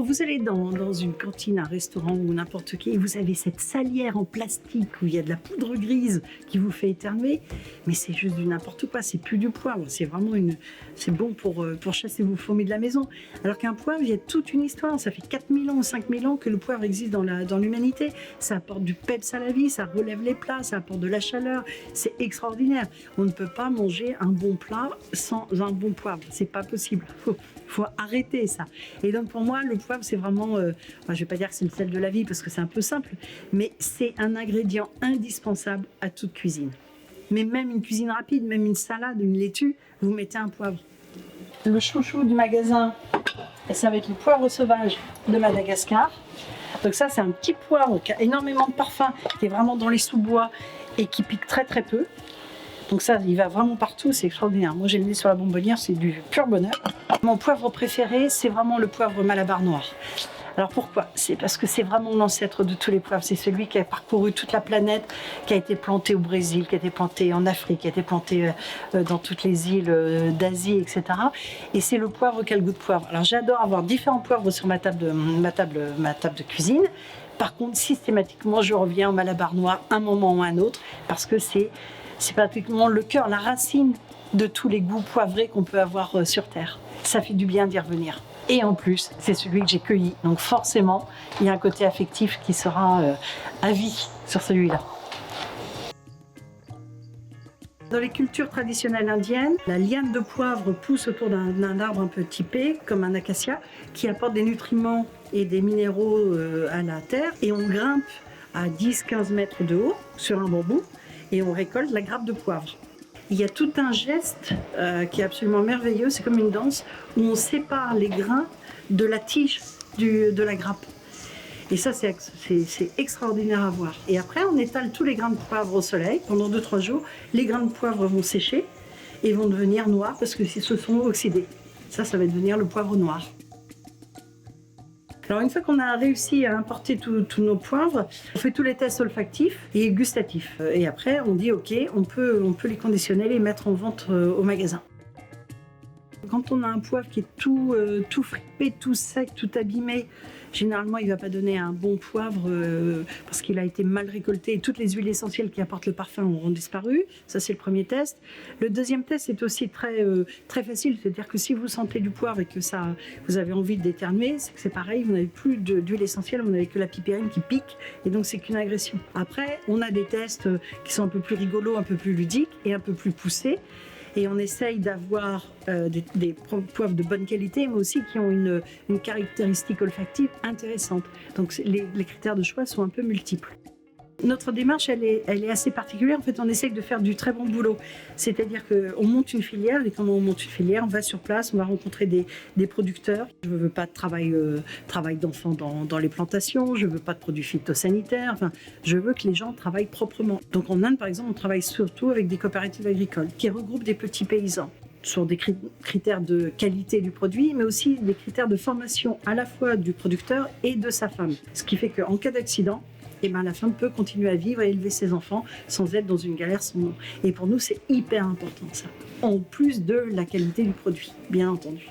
vous allez dans une cantine, un restaurant ou n'importe qui, et vous avez cette salière en plastique où il y a de la poudre grise qui vous fait éternuer, mais c'est juste du n'importe quoi, c'est plus du poivre, c'est vraiment c'est bon pour chasser vos fourmis de la maison. Alors qu'un poivre, il y a toute une histoire, ça fait 4000 ans ou 5000 ans que le poivre existe dans l'humanité. Ça apporte du peps à la vie, ça relève les plats, ça apporte de la chaleur, c'est extraordinaire. On ne peut pas manger un bon plat sans un bon poivre, c'est pas possible. Faut arrêter ça. Et donc pour moi, le poivre, c'est vraiment, je vais pas dire que c'est le sel de la vie parce que c'est un peu simple, mais c'est un ingrédient indispensable à toute cuisine. Mais même une cuisine rapide, même une salade, une laitue, vous mettez un poivre. Le chouchou du magasin, ça va être le poivre sauvage de Madagascar. Donc ça, c'est un petit poivre qui a énormément de parfum, qui est vraiment dans les sous-bois et qui pique très très peu. Donc ça, il va vraiment partout, c'est extraordinaire. Moi, j'ai le nez sur la bonbonnière, c'est du pur bonheur. Mon poivre préféré, c'est vraiment le poivre Malabar noir. Alors pourquoi? C'est parce que c'est vraiment l'ancêtre de tous les poivres. C'est celui qui a parcouru toute la planète, qui a été planté au Brésil, qui a été planté en Afrique, qui a été planté dans toutes les îles d'Asie, etc. Et c'est le poivre qui a le goût de poivre. Alors j'adore avoir différents poivres sur ma table de cuisine. Par contre, systématiquement, je reviens au Malabar noir un moment ou un autre, parce que c'est pratiquement le cœur, la racine de tous les goûts poivrés qu'on peut avoir sur Terre. Ça fait du bien d'y revenir. Et en plus, c'est celui que j'ai cueilli. Donc forcément, il y a un côté affectif qui sera à vie sur celui-là. Dans les cultures traditionnelles indiennes, la liane de poivre pousse autour d'un arbre un peu typé, comme un acacia, qui apporte des nutriments et des minéraux à la terre. Et on grimpe à 10-15 mètres de haut sur un bambou et on récolte la grappe de poivre. Il y a tout un geste qui est absolument merveilleux, c'est comme une danse où on sépare les grains de la tige de la grappe. Et ça, c'est extraordinaire à voir. Et après, on étale tous les grains de poivre au soleil pendant 2-3 jours. Les grains de poivre vont sécher et vont devenir noirs parce qu'ils se sont oxydés. Ça va devenir le poivre noir. Alors une fois qu'on a réussi à importer tous nos poivres, on fait tous les tests olfactifs et gustatifs. Et après, on dit ok, on peut les conditionner et les mettre en vente au magasin. Quand on a un poivre qui est tout fripé, tout sec, tout abîmé, généralement il ne va pas donner un bon poivre parce qu'il a été mal récolté et toutes les huiles essentielles qui apportent le parfum auront disparu. Ça, c'est le premier test. Le deuxième test est aussi très facile, c'est-à-dire que si vous sentez du poivre et que vous avez envie d'éternuer, c'est que c'est pareil, vous n'avez plus d'huile essentielle, vous n'avez que la pipérine qui pique et donc c'est qu'une agression. Après, on a des tests qui sont un peu plus rigolos, un peu plus ludiques et un peu plus poussés. Et on essaye d'avoir des poivres de bonne qualité, mais aussi qui ont une caractéristique olfactive intéressante. Donc les critères de choix sont un peu multiples. Notre démarche, elle est assez particulière. En fait, on essaye de faire du très bon boulot. C'est-à-dire qu'on monte une filière, et quand on monte une filière, on va sur place, on va rencontrer des producteurs. Je ne veux pas de travail d'enfants dans les plantations, je ne veux pas de produits phytosanitaires. Enfin, je veux que les gens travaillent proprement. Donc en Inde, par exemple, on travaille surtout avec des coopératives agricoles qui regroupent des petits paysans sur des critères de qualité du produit, mais aussi des critères de formation à la fois du producteur et de sa femme. Ce qui fait qu'en cas d'accident, la femme peut continuer à vivre et élever ses enfants sans être dans une galère sans nom. Et pour nous, c'est hyper important ça. En plus de la qualité du produit, bien entendu.